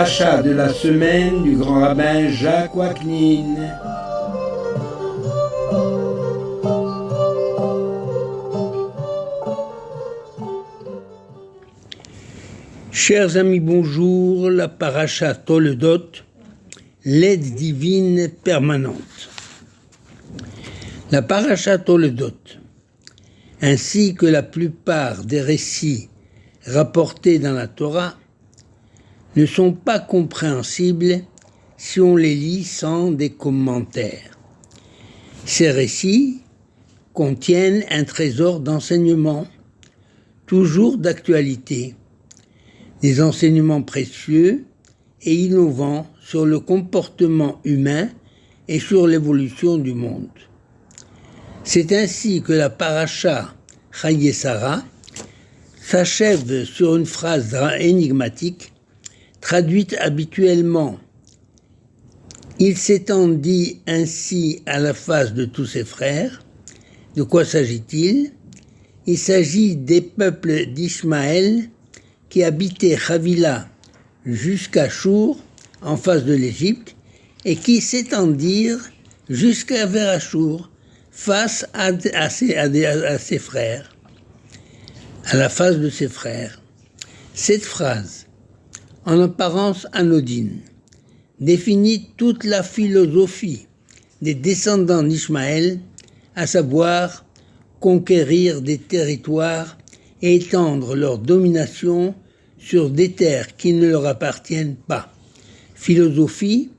paracha de la semaine du grand rabbin Jacques Waknin. Chers amis, bonjour. La paracha Toledot, l'aide divine permanente. La paracha Toledot, ainsi que la plupart des récits rapportés dans la Torah, ne sont pas compréhensibles si on les lit sans des commentaires. Ces récits contiennent un trésor d'enseignements, toujours d'actualité, des enseignements précieux et innovants sur le comportement humain et sur l'évolution du monde. C'est ainsi que la paracha Chaye Sarah s'achève sur une phrase énigmatique traduite habituellement. Il s'étendit ainsi à la face de tous ses frères. De quoi s'agit-il ? Il s'agit des peuples d'Ishmaël qui habitaient Havila jusqu'à Chour, en face de l'Égypte, et qui s'étendirent jusqu'à vers Achour, face à ses frères, à la face de ses frères. Cette phrase, en apparence anodine, définit toute la philosophie des descendants d'Ishmaël, à savoir conquérir des territoires et étendre leur domination sur des terres qui ne leur appartiennent pas. Philosophie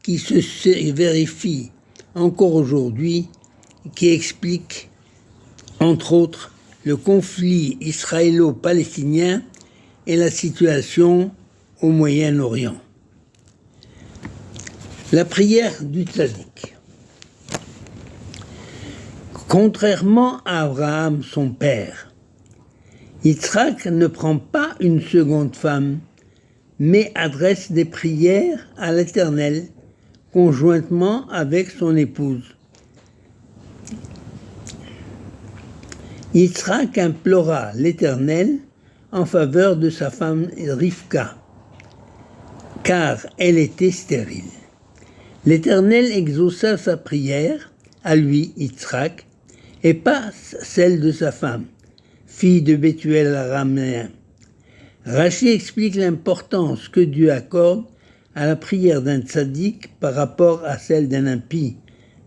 qui se vérifie encore aujourd'hui, qui explique, entre autres, le conflit israélo-palestinien et la situation au Moyen-Orient. La prière du tzaddik. Contrairement à Abraham, son père, Yitzhak ne prend pas une seconde femme, mais adresse des prières à l'Éternel conjointement avec son épouse. Yitzhak implora l'Éternel en faveur de sa femme Rivka, car elle était stérile. L'Éternel exauça sa prière, à lui, Yitzhak, et pas celle de sa femme, fille de Bethuel araméen. Rachi explique l'importance que Dieu accorde à la prière d'un tzaddik par rapport à celle d'un impie,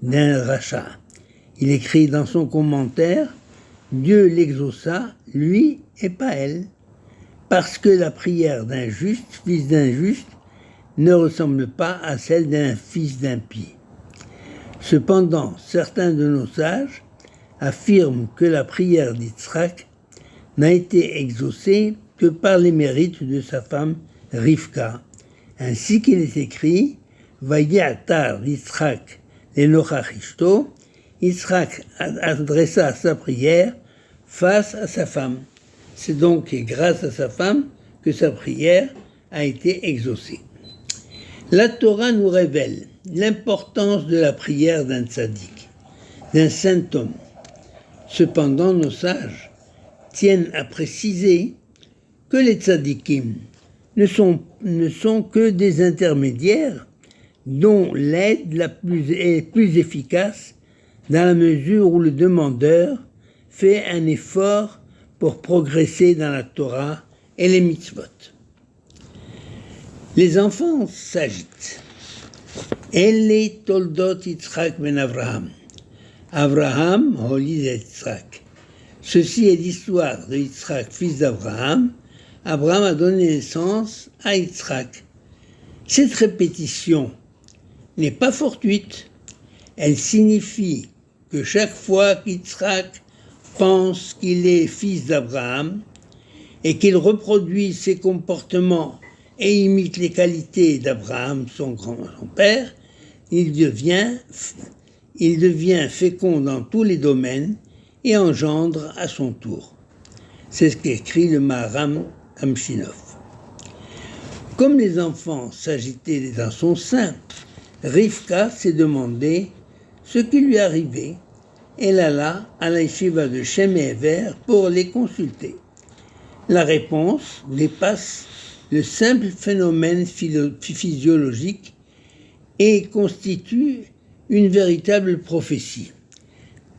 d'un rachat. Il écrit dans son commentaire: Dieu l'exauça, lui et pas elle, parce que la prière d'un juste, fils d'un juste, ne ressemble pas à celle d'un fils d'impie. Cependant, certains de nos sages affirment que la prière d'Yitzhak n'a été exaucée que par les mérites de sa femme Rivka, ainsi qu'il est écrit Vayatar Yitzhak lenochach ishto. Yitzhak adressa sa prière face à sa femme. C'est donc grâce à sa femme que sa prière a été exaucée. La Torah nous révèle l'importance de la prière d'un tzaddik, d'un saint homme. Cependant, nos sages tiennent à préciser que les tzaddikim ne sont que des intermédiaires dont l'aide est plus efficace dans la mesure où le demandeur fait un effort pour progresser dans la Torah et les mitzvot. Les enfants s'agitent. Elle toldot Yitzhak ben Avraham. Avraham holit Yitzhak. Ceci est l'histoire de Yitzhak, fils d'Abraham. Abraham a donné naissance à Yitzhak. Cette répétition n'est pas fortuite. Elle signifie que chaque fois qu'Yitzhak pense qu'il est fils d'Abraham et qu'il reproduit ses comportements et imite les qualités d'Abraham, son père, il devient fécond dans tous les domaines et engendre à son tour. C'est ce qu'écrit le Maharam Kamshinov. Comme les enfants s'agitaient dans son sein, Rivka s'est demandé ce qui lui arrivait. Elle alla à la yeshiva de Shem et Ever pour les consulter. La réponse dépasse le simple phénomène physiologique et constitue une véritable prophétie.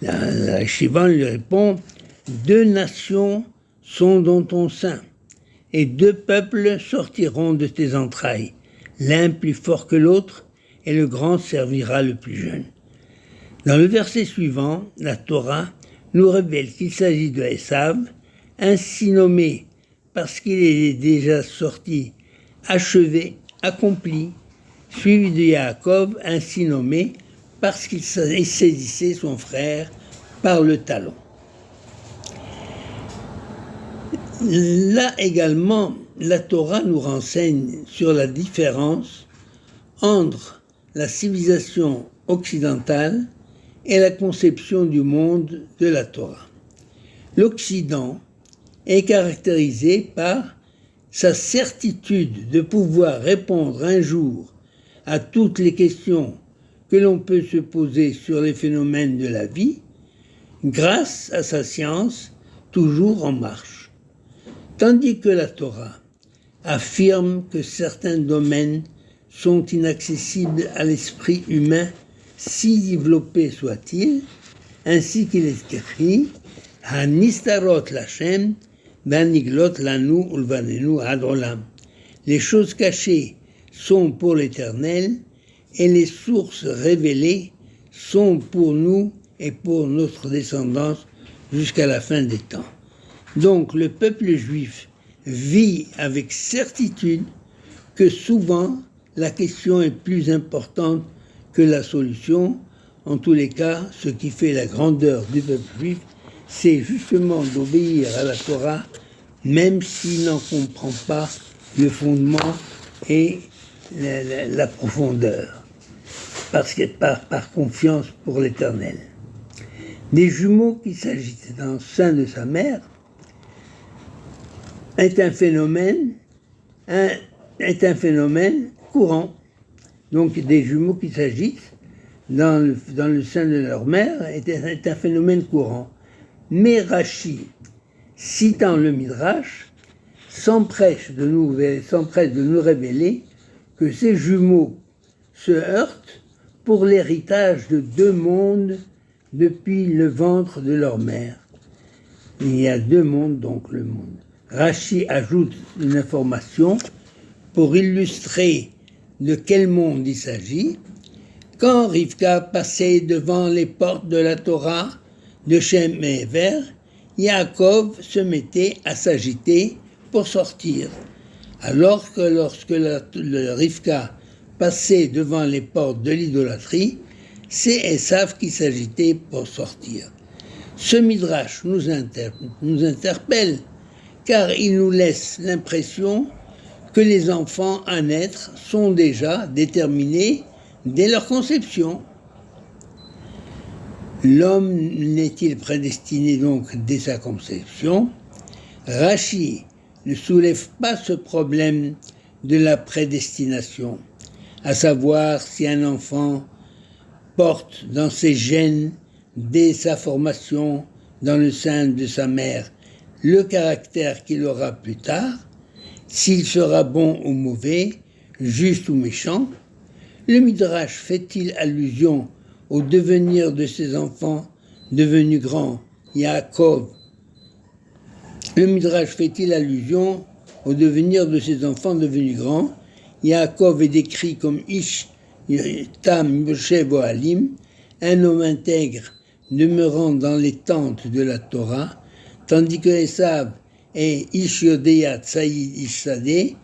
La Shivan lui répond « Deux nations sont dans ton sein, et deux peuples sortiront de tes entrailles, l'un plus fort que l'autre, et le grand servira le plus jeune. » Dans le verset suivant, la Torah nous révèle qu'il s'agit de Esav, ainsi nommé parce qu'il est déjà sorti, achevé, accompli, suivi de Yaakov, ainsi nommé parce qu'il saisissait son frère par le talon. Là également, la Torah nous renseigne sur la différence entre la civilisation occidentale et la conception du monde de la Torah. L'Occident est caractérisé par sa certitude de pouvoir répondre un jour à toutes les questions que l'on peut se poser sur les phénomènes de la vie, grâce à sa science toujours en marche. Tandis que la Torah affirme que certains domaines sont inaccessibles à l'esprit humain, si développé soit-il, ainsi qu'il est écrit « Hanistarot Lashem, Vaniglot Lanu Ulvanenu Ad Olam » Les choses cachées sont pour l'Éternel, et les sources révélées sont pour nous et pour notre descendance jusqu'à la fin des temps. Donc le peuple juif vit avec certitude que souvent la question est plus importante que la solution. En tous les cas, ce qui fait la grandeur du peuple juif, c'est justement d'obéir à la Torah, même s'il n'en comprend pas le fondement et la profondeur, parce que par confiance pour l'Éternel. Des jumeaux qui s'agitent dans le sein de sa mère est un phénomène courant. Donc des jumeaux qui s'agitent dans le sein de leur mère est un phénomène courant. Mais Rashi, citant le Midrash, s'empresse de nous révéler que ces jumeaux se heurtent pour l'héritage de deux mondes depuis le ventre de leur mère. Il y a deux mondes, donc le monde. Rashi ajoute une information pour illustrer de quel monde il s'agit. Quand Rivka passait devant les portes de la Torah de Shem et Ever, Yaakov se mettait à s'agiter pour sortir. Alors que lorsque Rivka passait devant les portes de l'idolâtrie, c'est Esav qui s'agitait pour sortir. Ce midrash nous interpelle car il nous laisse l'impression que les enfants à naître sont déjà déterminés dès leur conception. L'homme n'est-il prédestiné donc dès sa conception? Rashi ne soulève pas ce problème de la prédestination, à savoir si un enfant porte dans ses gènes, dès sa formation dans le sein de sa mère, le caractère qu'il aura plus tard, s'il sera bon ou mauvais, juste ou méchant. Le Midrash fait-il allusion au devenir de ses enfants devenus grands, Yaakov? Le Midrash fait-il allusion au devenir de ses enfants devenus grands? Yaakov est décrit comme Ish Tam Moshe Boalim, un homme intègre demeurant dans les tentes de la Torah, tandis que Esav est Ish Yodea Tsaïd Ish Sadeh,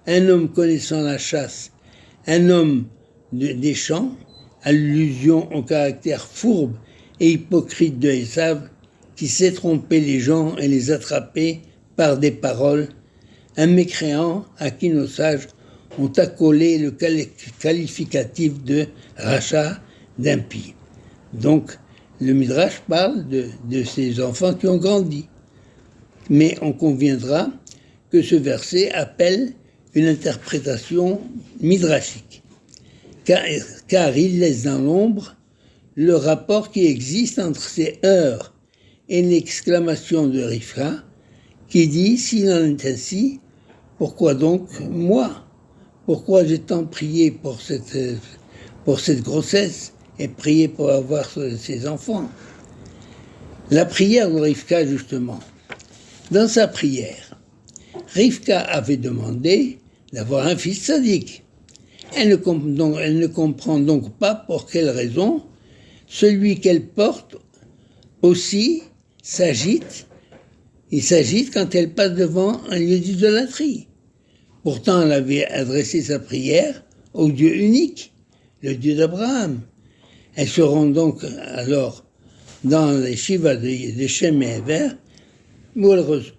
un homme connaissant la chasse, un homme des champs, allusion au caractère fourbe et hypocrite de Esav, qui sait tromper les gens et les attraper par des paroles, un mécréant à qui nos sages ont accolé le qualificatif de rachat, d'impie. Donc, le Midrash parle de ces enfants qui ont grandi. Mais on conviendra que ce verset appelle une interprétation midrashique, car il laisse dans l'ombre le rapport qui existe entre ces heurts et l'exclamation de Rivka, qui dit « S'il en est ainsi, pourquoi donc moi? Pourquoi j'ai tant prié pour cette grossesse et prié pour avoir ces enfants? La prière de Rivka, justement. Dans sa prière, Rivka avait demandé d'avoir un fils sadique. Elle ne comprend donc pas pour quelle raison celui qu'elle porte aussi s'agite. Il s'agite quand elle passe devant un lieu d'idolâtrie. Pourtant, elle avait adressé sa prière au Dieu unique, le Dieu d'Abraham. Elle se rend donc alors dans les Shivas de Shem et Hever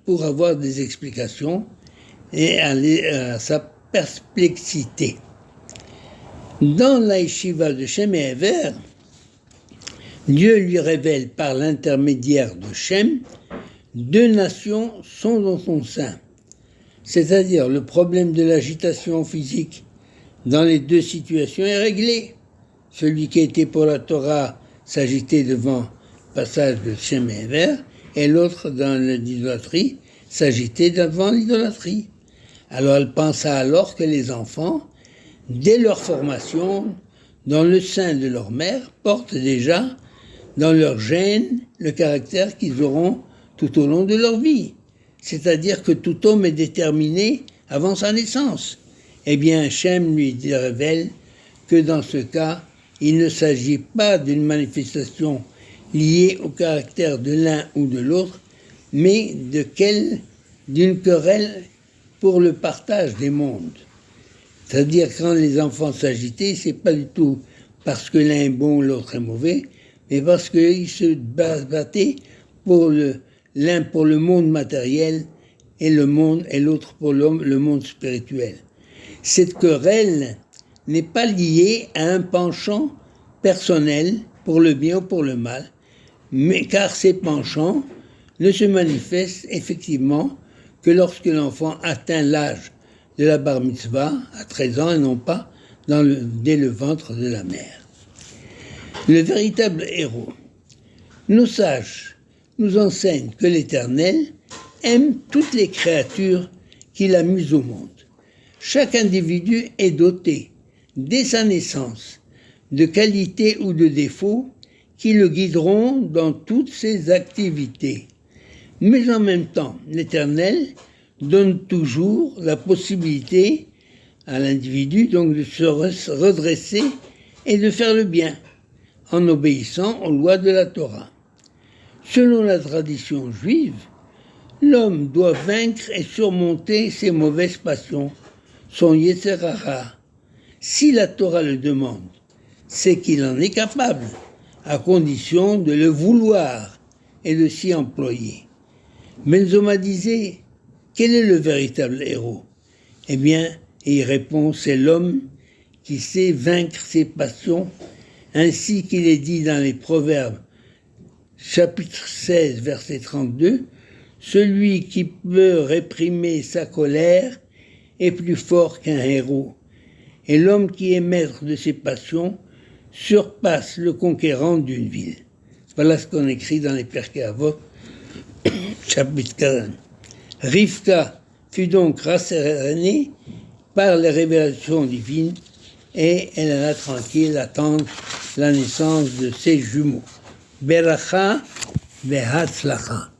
pour avoir des explications et aller à sa perplexité. Dans la Yeshiva de Shem et Hever, Dieu lui révèle par l'intermédiaire de Shem, 2 nations sont dans son sein. C'est-à-dire le problème de l'agitation physique dans les 2 situations est réglé. Celui qui était pour la Torah s'agitait devant le passage de Shem et Hever, et l'autre dans l'idolâtrie s'agitait devant l'idolâtrie. Alors elle pensa alors que les enfants, dès leur formation, dans le sein de leur mère, portent déjà dans leur gène le caractère qu'ils auront tout au long de leur vie. C'est-à-dire que tout homme est déterminé avant sa naissance. Eh bien, Hachem lui révèle que dans ce cas, il ne s'agit pas d'une manifestation liée au caractère de l'un ou de l'autre, mais d'une querelle pour le partage des mondes. C'est-à-dire quand les enfants s'agitaient, c'est pas du tout parce que l'un est bon ou l'autre est mauvais, mais parce qu'ils se battaient l'un pour le monde matériel et l'autre pour le monde spirituel. Cette querelle n'est pas liée à un penchant personnel pour le bien ou pour le mal, mais car ces penchants ne se manifestent effectivement que lorsque l'enfant atteint l'âge de la bar mitzvah à 13 ans et non pas dès le ventre de la mère. Le véritable héros. Nos sages nous enseignent que l'Éternel aime toutes les créatures qu'il a mises au monde. Chaque individu est doté, dès sa naissance, de qualités ou de défauts qui le guideront dans toutes ses activités. Mais en même temps, l'Éternel donne toujours la possibilité à l'individu donc de se redresser et de faire le bien, en obéissant aux lois de la Torah. Selon la tradition juive, l'homme doit vaincre et surmonter ses mauvaises passions, son Yetzer Hara. Si la Torah le demande, c'est qu'il en est capable, à condition de le vouloir et de s'y employer. Benzoma disait, quel est le véritable héros? Eh bien, il répond, c'est l'homme qui sait vaincre ses passions, ainsi qu'il est dit dans les Proverbes, chapitre 16, verset 32, celui qui peut réprimer sa colère est plus fort qu'un héros, et l'homme qui est maître de ses passions surpasse le conquérant d'une ville. Voilà ce qu'on écrit dans les Pirkei Avot, chapitre 40. Rivka fut donc rassérénée par les révélations divines et elle alla tranquille attendre la naissance de ses jumeaux. Beracha ve'hatzlacha.